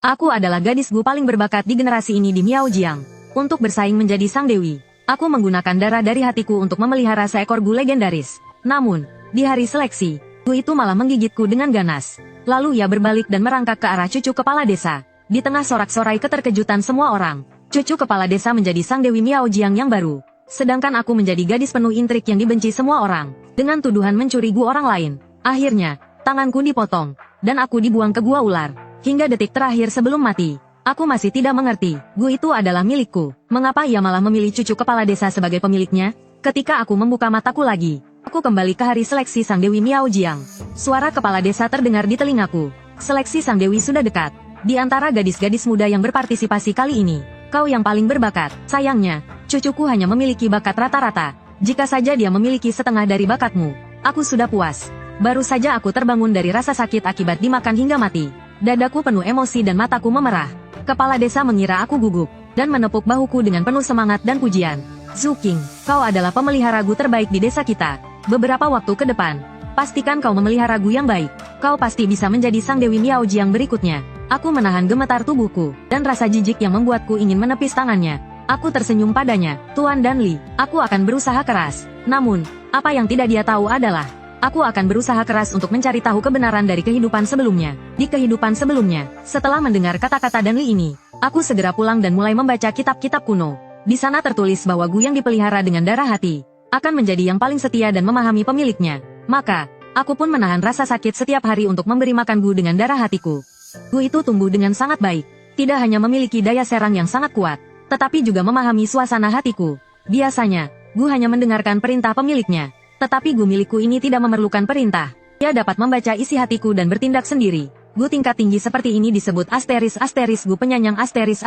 Aku adalah gadis Gu paling berbakat di generasi ini di Miaojiang. Untuk bersaing menjadi sang dewi, aku menggunakan darah dari hatiku untuk memelihara seekor Gu legendaris. Namun, di hari seleksi, Gu itu malah menggigitku dengan ganas. Lalu ia berbalik dan merangkak ke arah cucu kepala desa. Di tengah sorak-sorai keterkejutan semua orang, cucu kepala desa menjadi sang dewi Miaojiang yang baru. Sedangkan aku menjadi gadis penuh intrik yang dibenci semua orang, dengan tuduhan mencuri Gu orang lain. Akhirnya, tanganku dipotong, dan aku dibuang ke gua ular. Hingga detik terakhir sebelum mati, aku masih tidak mengerti, Gu itu adalah milikku. Mengapa ia malah memilih cucu kepala desa sebagai pemiliknya? Ketika aku membuka mataku lagi, aku kembali ke hari seleksi sang dewi Miaojiang. Suara kepala desa terdengar di telingaku. Seleksi sang dewi sudah dekat. Di antara gadis-gadis muda yang berpartisipasi kali ini, kau yang paling berbakat. Sayangnya, cucuku hanya memiliki bakat rata-rata. Jika saja dia memiliki setengah dari bakatmu, aku sudah puas. Baru saja aku terbangun dari rasa sakit akibat dimakan hingga mati. Dadaku penuh emosi dan mataku memerah. Kepala desa mengira aku gugup, dan menepuk bahuku dengan penuh semangat dan pujian. Zuking, kau adalah pemelihara Gu terbaik di desa kita. Beberapa waktu ke depan, pastikan kau memelihara Gu yang baik. Kau pasti bisa menjadi sang dewi Miaojiang berikutnya. Aku menahan gemetar tubuhku, dan rasa jijik yang membuatku ingin menepis tangannya. Aku tersenyum padanya, Tuan Danli, aku akan berusaha keras. Namun, apa yang tidak dia tahu adalah, aku akan berusaha keras untuk mencari tahu kebenaran dari kehidupan sebelumnya. Di kehidupan sebelumnya, setelah mendengar kata-kata Danli ini, aku segera pulang dan mulai membaca kitab-kitab kuno. Di sana tertulis bahwa Gu yang dipelihara dengan darah hati, akan menjadi yang paling setia dan memahami pemiliknya. Maka, aku pun menahan rasa sakit setiap hari untuk memberi makan Gu dengan darah hatiku. Gu itu tumbuh dengan sangat baik, tidak hanya memiliki daya serang yang sangat kuat, tetapi juga memahami suasana hatiku. Biasanya, Gu hanya mendengarkan perintah pemiliknya. Tetapi Gu milikku ini tidak memerlukan perintah. Dia dapat membaca isi hatiku dan bertindak sendiri. Gu tingkat tinggi seperti ini disebut asteris Gu penyanyang asteris.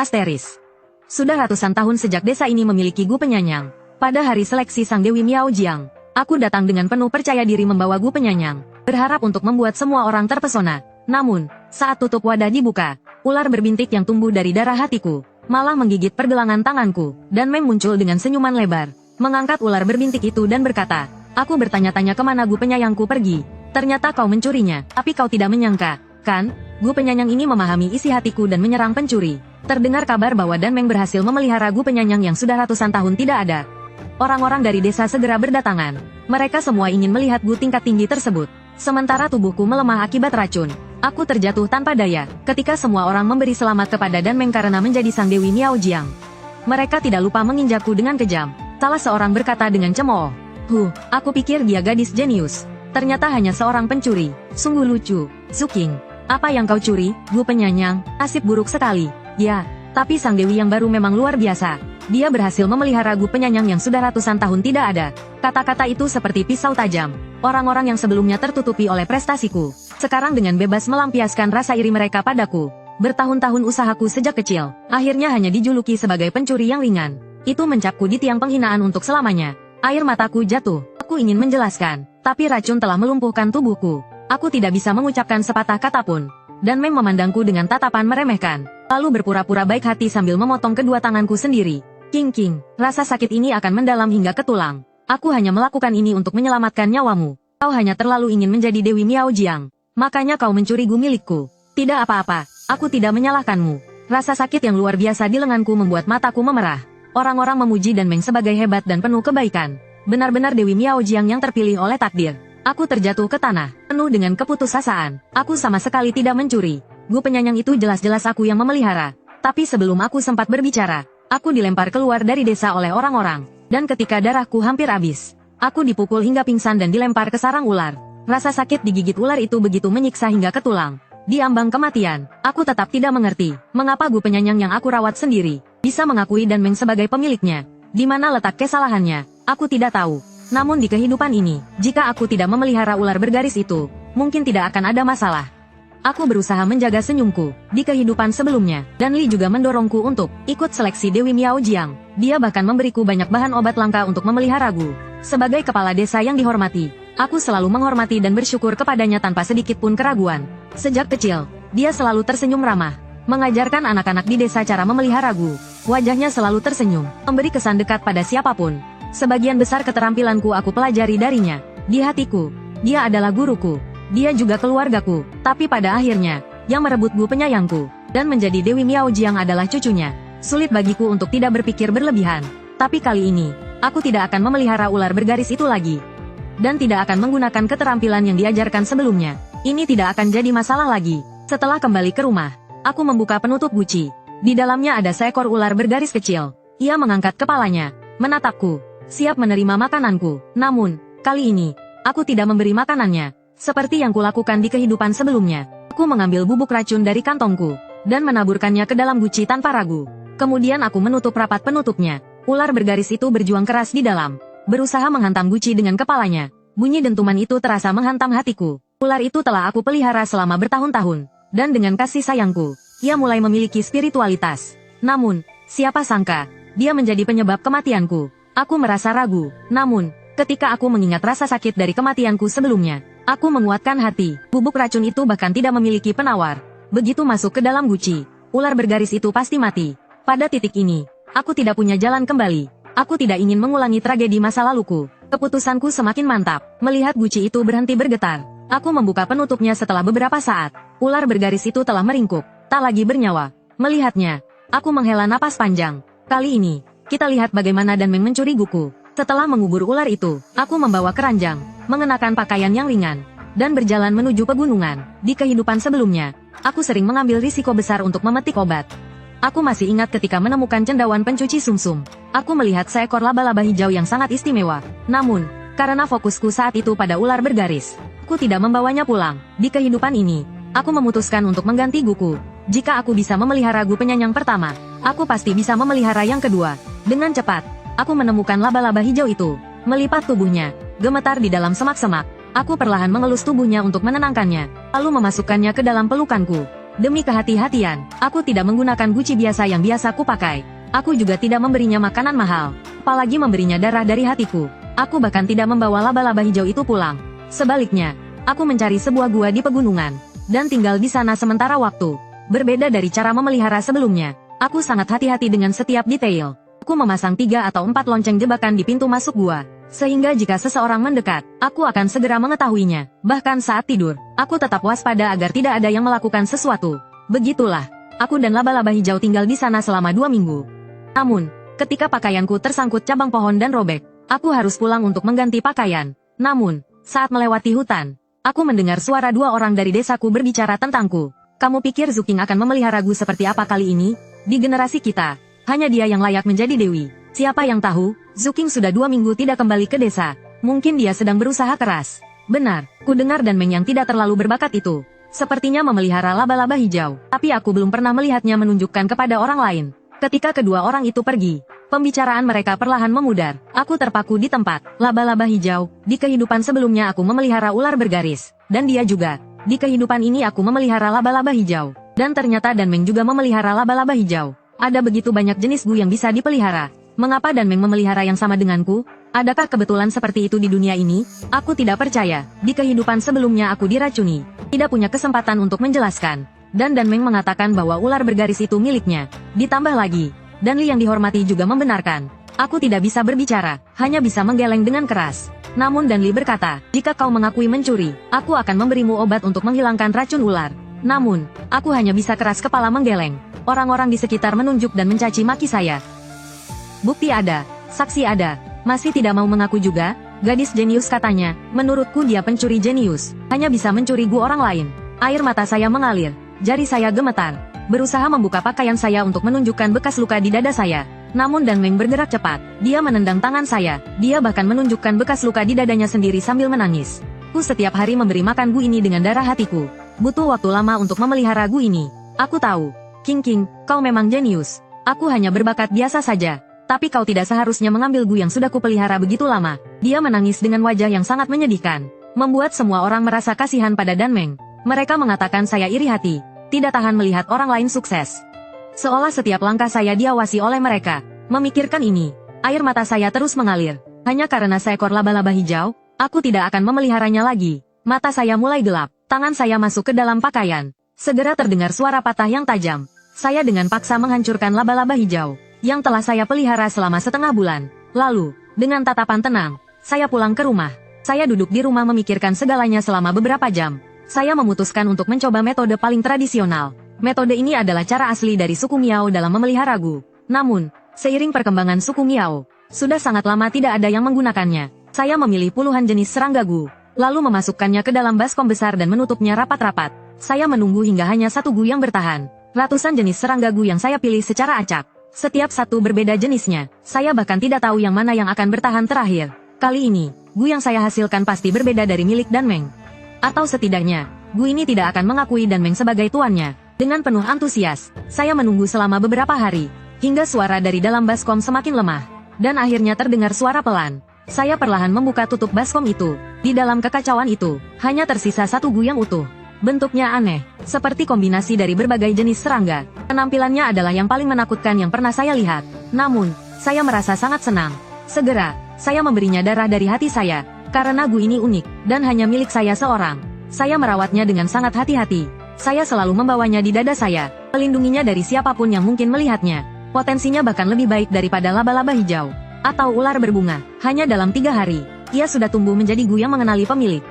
Sudah ratusan tahun sejak desa ini memiliki Gu penyanyang. Pada hari seleksi sang dewi Miaojiang, aku datang dengan penuh percaya diri membawa Gu penyanyang, berharap untuk membuat semua orang terpesona. Namun, saat tutup wadah dibuka, ular berbintik yang tumbuh dari darah hatiku, malah menggigit pergelangan tanganku, dan Meng muncul dengan senyuman lebar, mengangkat ular berbintik itu dan berkata, aku bertanya-tanya kemana Gu penyayangku pergi. Ternyata kau mencurinya, tapi kau tidak menyangka, kan? Gu penyayang ini memahami isi hatiku dan menyerang pencuri. Terdengar kabar bahwa Dan Meng berhasil memelihara Gu penyayang yang sudah ratusan tahun tidak ada. Orang-orang dari desa segera berdatangan. Mereka semua ingin melihat Gu tingkat tinggi tersebut. Sementara tubuhku melemah akibat racun. Aku terjatuh tanpa daya, ketika semua orang memberi selamat kepada Dan Meng karena menjadi sang dewi Miaojiang. Mereka tidak lupa menginjakku dengan kejam. Salah seorang berkata dengan cemooh, aku pikir dia gadis jenius. Ternyata hanya seorang pencuri. Sungguh lucu. Zuking, apa yang kau curi, Gu penyanyang? Nasib buruk sekali. Ya, tapi sang dewi yang baru memang luar biasa. Dia berhasil memelihara Gu penyanyang yang sudah ratusan tahun tidak ada. Kata-kata itu seperti pisau tajam. Orang-orang yang sebelumnya tertutupi oleh prestasiku, sekarang dengan bebas melampiaskan rasa iri mereka padaku. Bertahun-tahun usahaku sejak kecil, akhirnya hanya dijuluki sebagai pencuri yang ringan. Itu mencapku di tiang penghinaan untuk selamanya. Air mataku jatuh. Aku ingin menjelaskan, tapi racun telah melumpuhkan tubuhku. Aku tidak bisa mengucapkan sepatah kata pun. Dan Meng memandangku dengan tatapan meremehkan, lalu berpura-pura baik hati sambil memotong kedua tanganku sendiri. King, rasa sakit ini akan mendalam hingga ke tulang. Aku hanya melakukan ini untuk menyelamatkan nyawamu. Kau hanya terlalu ingin menjadi Dewi Miaojiang. Makanya kau mencuri Gu milikku. Tidak apa-apa, aku tidak menyalahkanmu. Rasa sakit yang luar biasa di lenganku membuat mataku memerah. Orang-orang memuji Dan Meng sebagai hebat dan penuh kebaikan. Benar-benar Dewi Miaojiang yang terpilih oleh takdir. Aku terjatuh ke tanah, penuh dengan keputusasaan. Aku sama sekali tidak mencuri. Gu penyanyang itu jelas-jelas aku yang memelihara. Tapi sebelum aku sempat berbicara, aku dilempar keluar dari desa oleh orang-orang. Dan ketika darahku hampir habis, aku dipukul hingga pingsan dan dilempar ke sarang ular. Rasa sakit digigit ular itu begitu menyiksa hingga ke tulang. Di ambang kematian, aku tetap tidak mengerti, mengapa Gu penyanyang yang aku rawat sendiri, bisa mengakui Dan Meng sebagai pemiliknya. Di mana letak kesalahannya, aku tidak tahu. Namun di kehidupan ini, jika aku tidak memelihara ular bergaris itu, mungkin tidak akan ada masalah. Aku berusaha menjaga senyumku. Di kehidupan sebelumnya, Dan Li juga mendorongku untuk ikut seleksi Dewi Miaojiang. Dia bahkan memberiku banyak bahan obat langka untuk memelihara Gu. Sebagai kepala desa yang dihormati, aku selalu menghormati dan bersyukur kepadanya tanpa sedikit pun keraguan. Sejak kecil, dia selalu tersenyum ramah, mengajarkan anak-anak di desa cara memelihara Gu. Wajahnya selalu tersenyum, memberi kesan dekat pada siapapun. Sebagian besar keterampilanku aku pelajari darinya. Di hatiku, dia adalah guruku. Dia juga keluargaku, tapi pada akhirnya, yang merebut Gu penyayangku. Dan menjadi Dewi Miaojiang adalah cucunya. Sulit bagiku untuk tidak berpikir berlebihan. Tapi kali ini, aku tidak akan memelihara ular bergaris itu lagi. Dan tidak akan menggunakan keterampilan yang diajarkan sebelumnya. Ini tidak akan jadi masalah lagi. Setelah kembali ke rumah, aku membuka penutup guci. Di dalamnya ada seekor ular bergaris kecil. Ia mengangkat kepalanya, menatapku, siap menerima makananku. Namun, kali ini, aku tidak memberi makanannya. Seperti yang kulakukan di kehidupan sebelumnya. Aku mengambil bubuk racun dari kantongku, dan menaburkannya ke dalam guci tanpa ragu. Kemudian aku menutup rapat penutupnya. Ular bergaris itu berjuang keras di dalam, berusaha menghantam guci dengan kepalanya. Bunyi dentuman itu terasa menghantam hatiku. Ular itu telah aku pelihara selama bertahun-tahun. Dan dengan kasih sayangku, ia mulai memiliki spiritualitas. Namun, siapa sangka, dia menjadi penyebab kematianku. Aku merasa ragu. Namun, ketika aku mengingat rasa sakit dari kematianku sebelumnya, aku menguatkan hati. Bubuk racun itu bahkan tidak memiliki penawar. Begitu masuk ke dalam guci, ular bergaris itu pasti mati. Pada titik ini, aku tidak punya jalan kembali. Aku tidak ingin mengulangi tragedi masa laluku. Keputusanku semakin mantap. Melihat guci itu berhenti bergetar, aku membuka penutupnya setelah beberapa saat. Ular bergaris itu telah meringkuk, tak lagi bernyawa. Melihatnya, aku menghela napas panjang. Kali ini, kita lihat bagaimana Danmeng mencuri guku. Setelah mengubur ular itu, aku membawa keranjang, mengenakan pakaian yang ringan, dan berjalan menuju pegunungan. Di kehidupan sebelumnya, aku sering mengambil risiko besar untuk memetik obat. Aku masih ingat ketika menemukan cendawan pencuci sumsum. Aku melihat seekor laba-laba hijau yang sangat istimewa. Namun, karena fokusku saat itu pada ular bergaris, aku tidak membawanya pulang. Di kehidupan ini, aku memutuskan untuk mengganti guku. Jika aku bisa memelihara gu penyanyang pertama, aku pasti bisa memelihara yang kedua. Dengan cepat, aku menemukan laba-laba hijau itu. Melipat tubuhnya, gemetar di dalam semak-semak. Aku perlahan mengelus tubuhnya untuk menenangkannya, lalu memasukkannya ke dalam pelukanku. Demi kehati-hatian, aku tidak menggunakan guci biasa yang biasa kupakai. Aku juga tidak memberinya makanan mahal, apalagi memberinya darah dari hatiku. Aku bahkan tidak membawa laba-laba hijau itu pulang. Sebaliknya, aku mencari sebuah gua di pegunungan, dan tinggal di sana sementara waktu. Berbeda dari cara memelihara sebelumnya, aku sangat hati-hati dengan setiap detail. Aku memasang 3 atau 4 lonceng jebakan di pintu masuk gua, sehingga jika seseorang mendekat, aku akan segera mengetahuinya. Bahkan saat tidur, aku tetap waspada agar tidak ada yang melakukan sesuatu. Begitulah, aku dan laba-laba hijau tinggal di sana selama 2 minggu. Namun, ketika pakaianku tersangkut cabang pohon dan robek, aku harus pulang untuk mengganti pakaian. Namun, saat melewati hutan, aku mendengar suara 2 orang dari desaku berbicara tentangku. Kamu pikir Zuking akan memelihara gu seperti apa kali ini? Di generasi kita, hanya dia yang layak menjadi dewi. Siapa yang tahu, Zuking sudah 2 minggu tidak kembali ke desa. Mungkin dia sedang berusaha keras. Benar, ku dengar Danmeng yang tidak terlalu berbakat itu sepertinya memelihara laba-laba hijau. Tapi aku belum pernah melihatnya menunjukkan kepada orang lain. Ketika kedua orang itu pergi, pembicaraan mereka perlahan memudar. Aku terpaku di tempat. Laba-laba hijau, di kehidupan sebelumnya aku memelihara ular bergaris. Dan dia juga. Di kehidupan ini aku memelihara laba-laba hijau. Dan ternyata Danmeng juga memelihara laba-laba hijau. Ada begitu banyak jenis gu yang bisa dipelihara. Mengapa Danmeng memelihara yang sama denganku? Adakah kebetulan seperti itu di dunia ini? Aku tidak percaya. Di kehidupan sebelumnya aku diracuni. Tidak punya kesempatan untuk menjelaskan. Dan Danmeng mengatakan bahwa ular bergaris itu miliknya. Ditambah lagi, Dan Li yang dihormati juga membenarkan. Aku tidak bisa berbicara, hanya bisa menggeleng dengan keras. Namun Dan Li berkata, jika kau mengakui mencuri, aku akan memberimu obat untuk menghilangkan racun ular. Namun, aku hanya bisa keras kepala menggeleng. Orang-orang di sekitar menunjuk dan mencaci maki saya. Bukti ada, saksi ada, masih tidak mau mengaku juga? Gadis jenius katanya, menurutku dia pencuri jenius, hanya bisa mencuri gu orang lain. Air mata saya mengalir, jari saya gemetar, berusaha membuka pakaian saya untuk menunjukkan bekas luka di dada saya. Namun Danmeng bergerak cepat, dia menendang tangan saya, dia bahkan menunjukkan bekas luka di dadanya sendiri sambil menangis. Ku setiap hari memberi makan gu ini dengan darah hatiku, butuh waktu lama untuk memelihara gu ini. Aku tahu, King, kau memang jenius, aku hanya berbakat biasa saja. Tapi kau tidak seharusnya mengambil gu yang sudah kupelihara begitu lama. Dia menangis dengan wajah yang sangat menyedihkan, membuat semua orang merasa kasihan pada Danmeng. Mereka mengatakan saya iri hati, tidak tahan melihat orang lain sukses. Seolah setiap langkah saya diawasi oleh mereka. Memikirkan ini, air mata saya terus mengalir. Hanya karena seekor laba-laba hijau, aku tidak akan memeliharanya lagi. Mata saya mulai gelap, tangan saya masuk ke dalam pakaian. Segera terdengar suara patah yang tajam. Saya dengan paksa menghancurkan laba-laba hijau yang telah saya pelihara selama setengah bulan. Lalu, dengan tatapan tenang, saya pulang ke rumah. Saya duduk di rumah memikirkan segalanya selama beberapa jam. Saya memutuskan untuk mencoba metode paling tradisional, Metode ini adalah cara asli dari suku Miao dalam memelihara Gu. Namun, seiring perkembangan suku Miao, sudah sangat lama tidak ada yang menggunakannya. Saya memilih puluhan jenis serangga Gu, lalu memasukkannya ke dalam baskom besar dan menutupnya rapat-rapat. Saya menunggu hingga hanya satu Gu yang bertahan. Ratusan jenis serangga Gu yang saya pilih secara acak. Setiap satu berbeda jenisnya. Saya bahkan tidak tahu yang mana yang akan bertahan terakhir. Kali ini, Gu yang saya hasilkan pasti berbeda dari milik Dan Meng. Atau setidaknya, Gu ini tidak akan mengakui Dan Meng sebagai tuannya. Dengan penuh antusias, saya menunggu selama beberapa hari, hingga suara dari dalam baskom semakin lemah. Dan akhirnya terdengar suara pelan. Saya perlahan membuka tutup baskom itu. Di dalam kekacauan itu, hanya tersisa satu Gu yang utuh. Bentuknya aneh, seperti kombinasi dari berbagai jenis serangga. Penampilannya adalah yang paling menakutkan yang pernah saya lihat. Namun, saya merasa sangat senang. Segera, saya memberinya darah dari hati saya, karena Gu ini unik, dan hanya milik saya seorang. Saya merawatnya dengan sangat hati-hati. Saya selalu membawanya di dada saya, melindunginya dari siapapun yang mungkin melihatnya. Potensinya bahkan lebih baik daripada laba-laba hijau, atau ular berbunga. Hanya dalam 3 hari, ia sudah tumbuh menjadi Gu yang mengenali pemilik.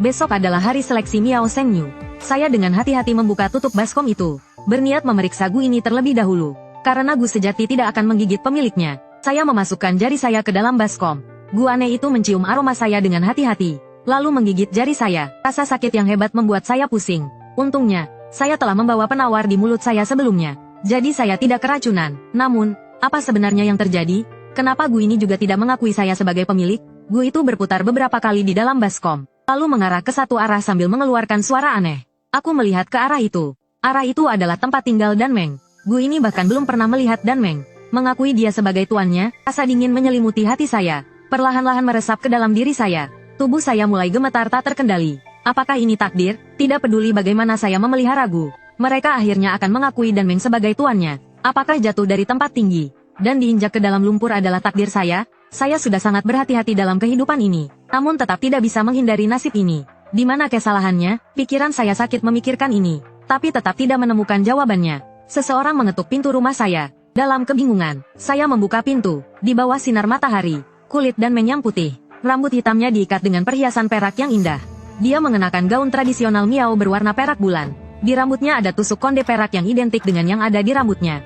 Besok adalah hari seleksi Miao Shengyu. Saya dengan hati-hati membuka tutup baskom itu, berniat memeriksa Gu ini terlebih dahulu. Karena Gu sejati tidak akan menggigit pemiliknya. Saya memasukkan jari saya ke dalam baskom. Gu aneh itu mencium aroma saya dengan hati-hati, lalu menggigit jari saya. Rasa sakit yang hebat membuat saya pusing. Untungnya, saya telah membawa penawar di mulut saya sebelumnya. Jadi saya tidak keracunan. Namun, apa sebenarnya yang terjadi? Kenapa Gu ini juga tidak mengakui saya sebagai pemilik? Gu itu berputar beberapa kali di dalam baskom, lalu mengarah ke satu arah sambil mengeluarkan suara aneh. Aku melihat ke arah itu. Arah itu adalah tempat tinggal Dan Meng. Gu ini bahkan belum pernah melihat Dan Meng. Mengakui dia sebagai tuannya, rasa dingin menyelimuti hati saya. Perlahan-lahan meresap ke dalam diri saya. Tubuh saya mulai gemetar tak terkendali. Apakah ini takdir? Tidak peduli bagaimana saya memelihara Gu, mereka akhirnya akan mengakui Dan Meng sebagai tuannya. Apakah jatuh dari tempat tinggi dan diinjak ke dalam lumpur adalah takdir saya? Saya sudah sangat berhati-hati dalam kehidupan ini, namun tetap tidak bisa menghindari nasib ini. Di mana kesalahannya? Pikiran saya sakit memikirkan ini, tapi tetap tidak menemukan jawabannya. Seseorang mengetuk pintu rumah saya. Dalam kebingungan, saya membuka pintu. Di bawah sinar matahari, kulit Dan Meng yang putih, rambut hitamnya diikat dengan perhiasan perak yang indah. Dia mengenakan gaun tradisional Miao berwarna perak bulan. Di rambutnya ada tusuk konde perak yang identik dengan yang ada di rambutnya.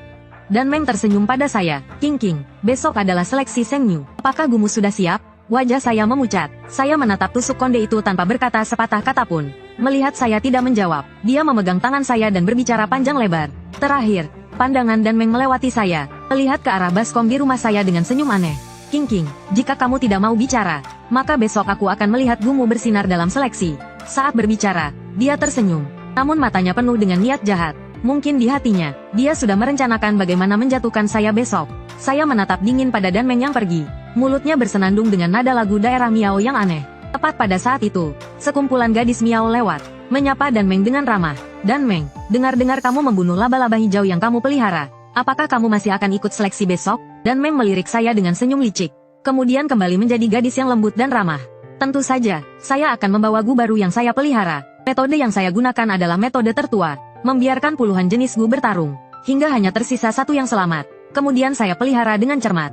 Dan Meng tersenyum pada saya. King, besok adalah seleksi Shengyu. Apakah Gumu sudah siap? Wajah saya memucat. Saya menatap tusuk konde itu tanpa berkata sepatah kata pun. Melihat saya tidak menjawab, dia memegang tangan saya dan berbicara panjang lebar. Terakhir, pandangan Dan Meng melewati saya, melihat ke arah baskom di rumah saya dengan senyum aneh. King, jika kamu tidak mau bicara, maka besok aku akan melihat Gumu bersinar dalam seleksi. Saat berbicara, dia tersenyum, namun matanya penuh dengan niat jahat. Mungkin di hatinya, dia sudah merencanakan bagaimana menjatuhkan saya besok. Saya menatap dingin pada Dan Meng yang pergi. Mulutnya bersenandung dengan nada lagu daerah Miao yang aneh. Tepat pada saat itu, sekumpulan gadis Miao lewat, menyapa Dan Meng dengan ramah. Dan Meng, dengar-dengar kamu membunuh laba-laba hijau yang kamu pelihara. Apakah kamu masih akan ikut seleksi besok? Dan Meng melirik saya dengan senyum licik. Kemudian kembali menjadi gadis yang lembut dan ramah. Tentu saja, saya akan membawa Gu baru yang saya pelihara. Metode yang saya gunakan adalah metode tertua. Membiarkan puluhan jenis Gu bertarung, hingga hanya tersisa satu yang selamat. Kemudian saya pelihara dengan cermat.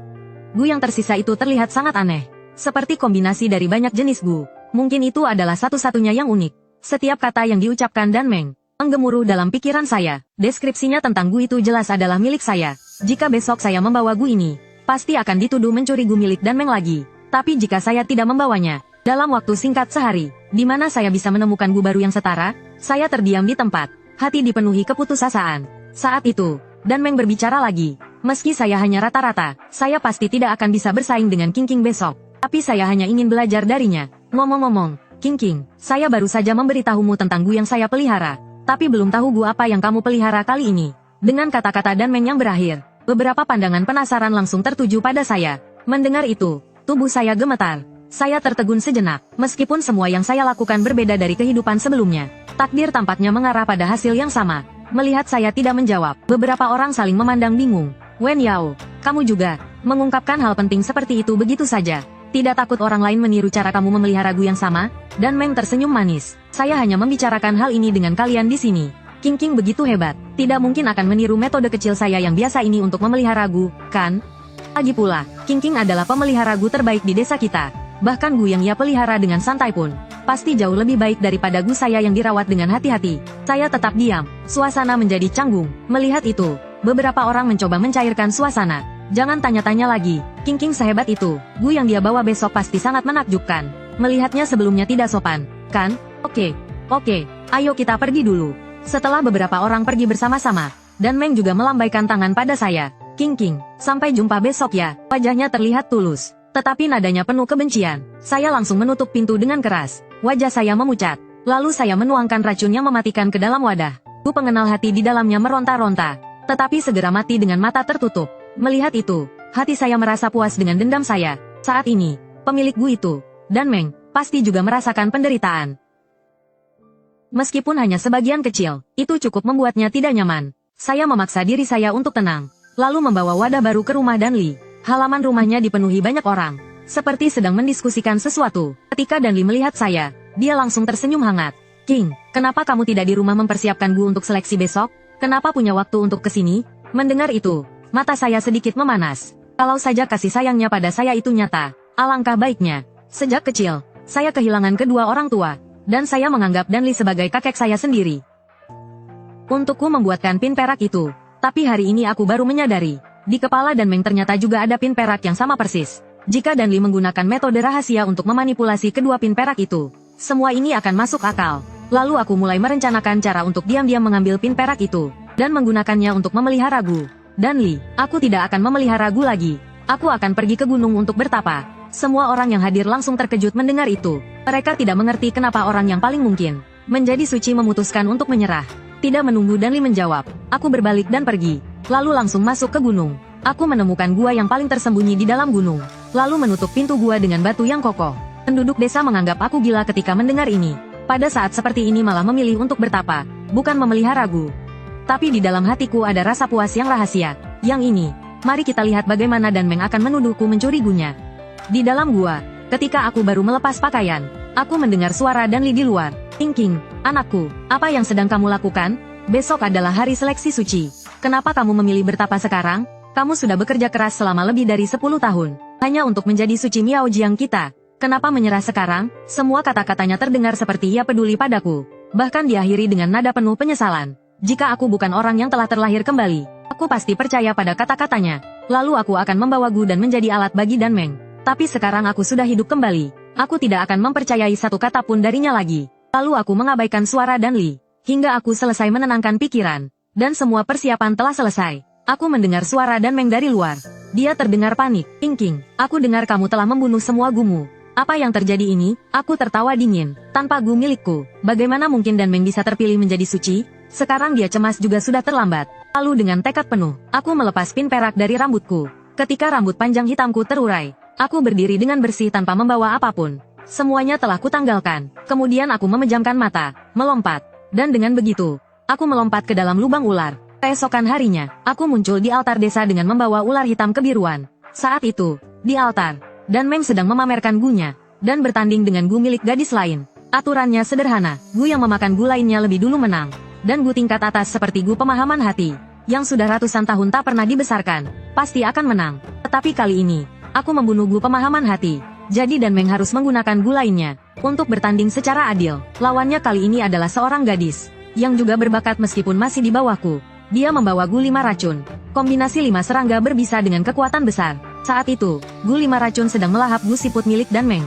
Gu yang tersisa itu terlihat sangat aneh. Seperti kombinasi dari banyak jenis Gu. Mungkin itu adalah satu-satunya yang unik. Setiap kata yang diucapkan Dan Meng menggemuruh dalam pikiran saya. Deskripsinya tentang Gu itu jelas adalah milik saya. Jika besok saya membawa Gu ini, pasti akan dituduh mencuri Gu milik Dan Meng lagi. Tapi jika saya tidak membawanya, dalam waktu singkat sehari, di mana saya bisa menemukan Gu baru yang setara, saya terdiam di tempat. Hati dipenuhi keputusasaan. Saat itu, Dan Meng berbicara lagi. Meski saya hanya rata-rata, saya pasti tidak akan bisa bersaing dengan King besok. Tapi saya hanya ingin belajar darinya. Ngomong-ngomong, King, saya baru saja memberitahumu tentang Gu yang saya pelihara. Tapi belum tahu Gu apa yang kamu pelihara kali ini. Dengan kata-kata Dan Meng yang berakhir, beberapa pandangan penasaran langsung tertuju pada saya. Mendengar itu, tubuh saya gemetar. Saya tertegun sejenak, meskipun semua yang saya lakukan berbeda dari kehidupan sebelumnya. Takdir tampaknya mengarah pada hasil yang sama. Melihat saya tidak menjawab, beberapa orang saling memandang bingung. Wen Yao, kamu juga mengungkapkan hal penting seperti itu begitu saja. Tidak takut orang lain meniru cara kamu memelihara Gu yang sama? Dan Meng tersenyum manis. Saya hanya membicarakan hal ini dengan kalian di sini. King begitu hebat, tidak mungkin akan meniru metode kecil saya yang biasa ini untuk memelihara Gu, kan? Lagi pula, King adalah pemelihara Gu terbaik di desa kita. Bahkan Gu yang ia pelihara dengan santai pun pasti jauh lebih baik daripada Gu saya yang dirawat dengan hati-hati. Saya tetap diam. Suasana menjadi canggung. Melihat itu, beberapa orang mencoba mencairkan suasana. Jangan tanya-tanya lagi. King sehebat itu. Gu yang dia bawa besok pasti sangat menakjubkan. Melihatnya sebelumnya tidak sopan, kan? Oke, ayo kita pergi dulu. Setelah beberapa orang pergi bersama-sama, dan Meng juga melambaikan tangan pada saya. King, sampai jumpa besok ya. Wajahnya terlihat tulus, tetapi nadanya penuh kebencian. Saya langsung menutup pintu dengan keras. Wajah saya memucat. Lalu saya menuangkan racun yang mematikan ke dalam wadah. Gu pengenal hati di dalamnya meronta-ronta, tetapi segera mati dengan mata tertutup. Melihat itu, hati saya merasa puas dengan dendam saya. Saat ini, pemilik Gu itu, dan Meng, pasti juga merasakan penderitaan. Meskipun hanya sebagian kecil, itu cukup membuatnya tidak nyaman. Saya memaksa diri saya untuk tenang, lalu membawa wadah baru ke rumah Danli. Halaman rumahnya dipenuhi banyak orang, seperti sedang mendiskusikan sesuatu. Ketika Danli melihat saya, dia langsung tersenyum hangat. King, kenapa kamu tidak di rumah mempersiapkan Gu untuk seleksi besok? Kenapa punya waktu untuk kesini? Mendengar itu, mata saya sedikit memanas. Kalau saja kasih sayangnya pada saya itu nyata, alangkah baiknya. Sejak kecil, saya kehilangan kedua orang tua, dan saya menganggap Danli sebagai kakek saya sendiri. Untukku membuatkan pin perak itu, tapi hari ini aku baru menyadari, di kepala Dan Meng ternyata juga ada pin perak yang sama persis. Jika Danli menggunakan metode rahasia untuk memanipulasi kedua pin perak itu, semua ini akan masuk akal. Lalu aku mulai merencanakan cara untuk diam-diam mengambil pin perak itu, dan menggunakannya untuk memelihara Gu. Danli, aku tidak akan memelihara Gu lagi. Aku akan pergi ke gunung untuk bertapa. Semua orang yang hadir langsung terkejut mendengar itu. Mereka tidak mengerti kenapa orang yang paling mungkin menjadi suci memutuskan untuk menyerah. Tidak menunggu Danli menjawab, aku berbalik dan pergi. Lalu langsung masuk ke gunung. Aku menemukan gua yang paling tersembunyi di dalam gunung. Lalu menutup pintu gua dengan batu yang kokoh. Penduduk desa menganggap aku gila ketika mendengar ini. Pada saat seperti ini malah memilih untuk bertapa, bukan memelihara Gu. Tapi di dalam hatiku ada rasa puas yang rahasia. Yang ini, mari kita lihat bagaimana Dan Meng akan menuduhku mencuri Gunya. Di dalam gua, ketika aku baru melepas pakaian, aku mendengar suara Danli di luar. King, anakku, apa yang sedang kamu lakukan? Besok adalah hari seleksi suci. Kenapa kamu memilih bertapa sekarang? Kamu sudah bekerja keras selama lebih dari 10 tahun, hanya untuk menjadi suci Miao Jiang kita. Kenapa menyerah sekarang? Semua kata-katanya terdengar seperti ia peduli padaku. Bahkan diakhiri dengan nada penuh penyesalan. Jika aku bukan orang yang telah terlahir kembali, aku pasti percaya pada kata-katanya. Lalu aku akan membawa Gu dan menjadi alat bagi Dan Meng. Tapi sekarang aku sudah hidup kembali. Aku tidak akan mempercayai satu kata pun darinya lagi. Lalu aku mengabaikan suara Danli, hingga aku selesai menenangkan pikiran. Dan semua persiapan telah selesai. Aku mendengar suara Dan Meng dari luar. Dia terdengar panik. King, aku dengar kamu telah membunuh semua Gumu. Apa yang terjadi ini? Aku tertawa dingin. Tanpa Gu milikku, bagaimana mungkin Dan Meng bisa terpilih menjadi suci? Sekarang dia cemas juga sudah terlambat. Lalu dengan tekad penuh, aku melepas pin perak dari rambutku. Ketika rambut panjang hitamku terurai, aku berdiri dengan bersih tanpa membawa apapun. Semuanya telah kutanggalkan. Kemudian aku memejamkan mata, melompat. Dan dengan begitu, aku melompat ke dalam lubang ular. Keesokan harinya, aku muncul di altar desa dengan membawa ular hitam kebiruan. Saat itu, di altar, Dan Meng sedang memamerkan Gunya, dan bertanding dengan Gu milik gadis lain. Aturannya sederhana, Gu yang memakan Gu lainnya lebih dulu menang. Dan Gu tingkat atas seperti Gu pemahaman hati, yang sudah ratusan tahun tak pernah dibesarkan, pasti akan menang. Tetapi kali ini, aku membunuh Gu pemahaman hati. Jadi Dan Meng harus menggunakan Gu lainnya untuk bertanding secara adil. Lawannya kali ini adalah seorang gadis yang juga berbakat meskipun masih di bawahku. Dia membawa Gu 5 racun. Kombinasi 5 serangga berbisa dengan kekuatan besar. Saat itu, Gu 5 racun sedang melahap Gu siput milik Dan Meng.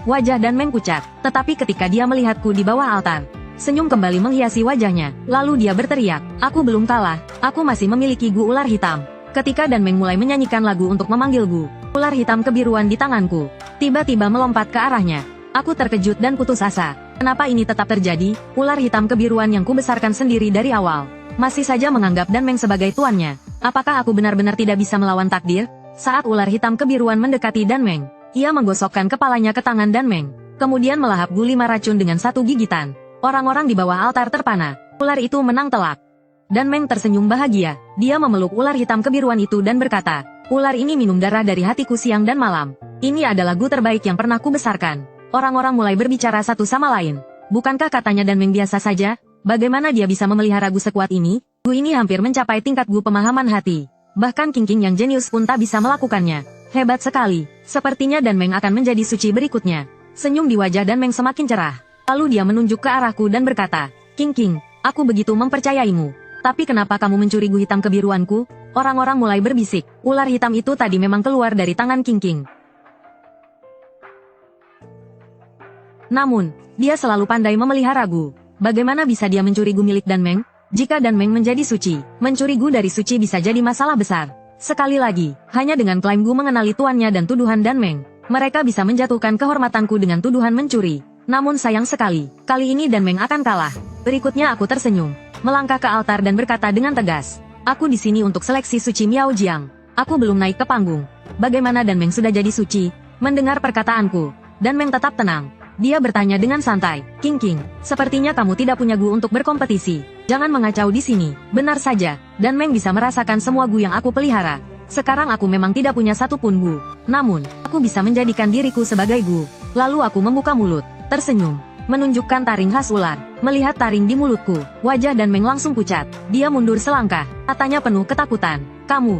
Wajah Dan Meng pucat, tetapi ketika dia melihatku di bawah altar, senyum kembali menghiasi wajahnya. Lalu dia berteriak, aku belum kalah, aku masih memiliki Gu ular hitam. Ketika Dan Meng mulai menyanyikan lagu untuk memanggil Gu, ular hitam kebiruan di tanganku tiba-tiba melompat ke arahnya. Aku terkejut dan putus asa. Kenapa ini tetap terjadi? Ular hitam kebiruan yang kubesarkan sendiri dari awal masih saja menganggap Dan Meng sebagai tuannya. Apakah aku benar-benar tidak bisa melawan takdir? Saat ular hitam kebiruan mendekati Dan Meng, ia menggosokkan kepalanya ke tangan Dan Meng, kemudian melahap Gu 5 racun dengan satu gigitan. Orang-orang di bawah altar terpana. Ular itu menang telak. Dan Meng tersenyum bahagia. Dia memeluk ular hitam kebiruan itu dan berkata, ular ini minum darah dari hatiku siang dan malam. Ini adalah Gu terbaik yang pernah kubesarkan. Orang-orang mulai berbicara satu sama lain. Bukankah katanya Dan Meng biasa saja? Bagaimana dia bisa memelihara Gu sekuat ini? Gu ini hampir mencapai tingkat Gu pemahaman hati. Bahkan King yang jenius pun tak bisa melakukannya. Hebat sekali. Sepertinya Dan Meng akan menjadi suci berikutnya. Senyum di wajah Dan Meng semakin cerah. Lalu dia menunjuk ke arahku dan berkata, King, aku begitu mempercayaimu. Tapi kenapa kamu mencuri gu hitam kebiruanku? Orang-orang mulai berbisik. Ular hitam itu tadi memang keluar dari tangan King. Namun, dia selalu pandai memelihara gu. Bagaimana bisa dia mencuri gu milik Dan Meng? Jika Dan Meng menjadi suci, mencuri gu dari suci bisa jadi masalah besar. Sekali lagi, hanya dengan klaim gu mengenali tuannya dan tuduhan Dan Meng, mereka bisa menjatuhkan kehormatanku dengan tuduhan mencuri. Namun sayang sekali, kali ini Dan Meng akan kalah. Berikutnya aku tersenyum, melangkah ke altar dan berkata dengan tegas, aku di sini untuk seleksi suci Miao Jiang. Aku belum naik ke panggung. Bagaimana Dan Meng sudah jadi suci? Mendengar perkataanku, Dan Meng tetap tenang. Dia bertanya dengan santai, King, sepertinya kamu tidak punya gu untuk berkompetisi. Jangan mengacau di sini. Benar saja, Dan Meng bisa merasakan semua gu yang aku pelihara. Sekarang aku memang tidak punya satupun gu. Namun, aku bisa menjadikan diriku sebagai gu. Lalu aku membuka mulut, tersenyum, menunjukkan taring khas ular. Melihat taring di mulutku, wajah Dan Meng langsung pucat. Dia mundur selangkah, matanya penuh ketakutan. Kamu,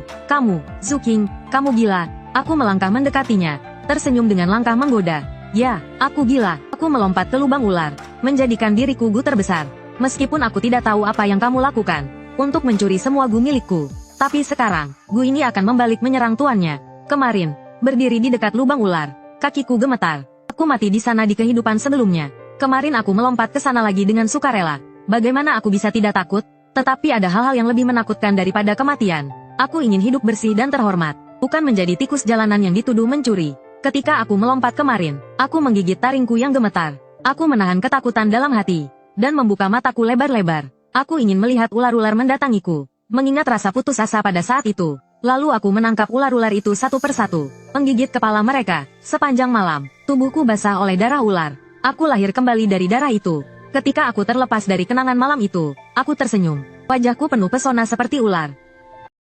Zuking, kamu gila. Aku melangkah mendekatinya, tersenyum dengan langkah menggoda. Ya, aku gila. Aku melompat ke lubang ular, menjadikan diriku gu terbesar. Meskipun aku tidak tahu apa yang kamu lakukan untuk mencuri semua gu milikku. Tapi sekarang, gu ini akan membalik menyerang tuannya. Kemarin, berdiri di dekat lubang ular, kakiku gemetar. Aku mati di sana di kehidupan sebelumnya. Kemarin aku melompat ke sana lagi dengan sukarela. Bagaimana aku bisa tidak takut? Tetapi ada hal-hal yang lebih menakutkan daripada kematian. Aku ingin hidup bersih dan terhormat, bukan menjadi tikus jalanan yang dituduh mencuri. Ketika aku melompat kemarin, aku menggigit taringku yang gemetar. Aku menahan ketakutan dalam hati, dan membuka mataku lebar-lebar. Aku ingin melihat ular-ular mendatangiku. Mengingat rasa putus asa pada saat itu, lalu aku menangkap ular-ular itu satu persatu, menggigit kepala mereka. Sepanjang malam, tubuhku basah oleh darah ular. Aku lahir kembali dari darah itu. Ketika aku terlepas dari kenangan malam itu, aku tersenyum. Wajahku penuh pesona seperti ular.